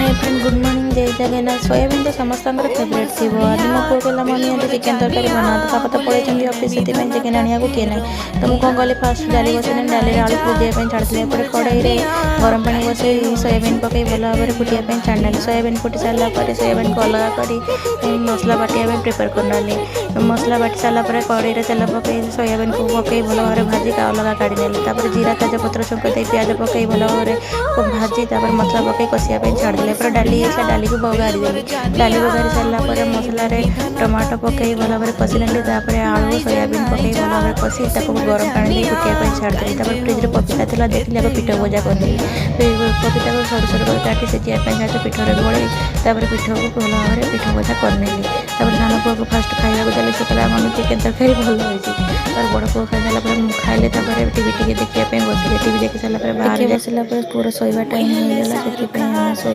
hi friend good morning जय Jagannath soybean तो समस्त फेवरेट थी आज मो पुओ कहला मम्मी आज चिकेन तरकारी बना पापा तो पड़े ऑफिस से चिकेन आने को किए ना तो मुझे कौन कली फास्ट डाली बसैली डाली आलू भुजापी छाड़ी एपटे कड़े गरम पानी बसई सोयाबीन पकई भल भाव में फुटापी छाड़ी सोयाबीन फुटी सारापर सोयाबीन को अलग कर मसला बाटिया प्रिपेयर करनी मसला बाटी सारापर कड़े तेल पकई सोयाबीन को पकई भल भाव में भाजी अलग काढ़ी जीरा तेजपत्र छुंक दे प्याज पकई भल भाव में भाजी मसला पकई कषापी छाड़ी डाली डाली को बघारी देली डाली बघारी सारापर मसला टमाटो पकई भल भाव कषिदेली आलू सोयाबीन पकई भल भाव में कषि गरम पानी फुटापी छाड़ी फ्रिज में पपीता था देखिए आगे पिठ भजा करनी पपीता को सरू सरू कर काटी सीझापी छाड़ी पिठर गोल पिठ को भल भाव में पिठ भजा करनी सान पुआ को फास्ट खाया देली से कहला मम्मी चिकेन तरकारी भल होती बड़ पुआ खाई सारापर खाइले टीवी टी देखा बस टीवी देखी सारापर बाहर बसला पुअर शोवा टाइम हो गला से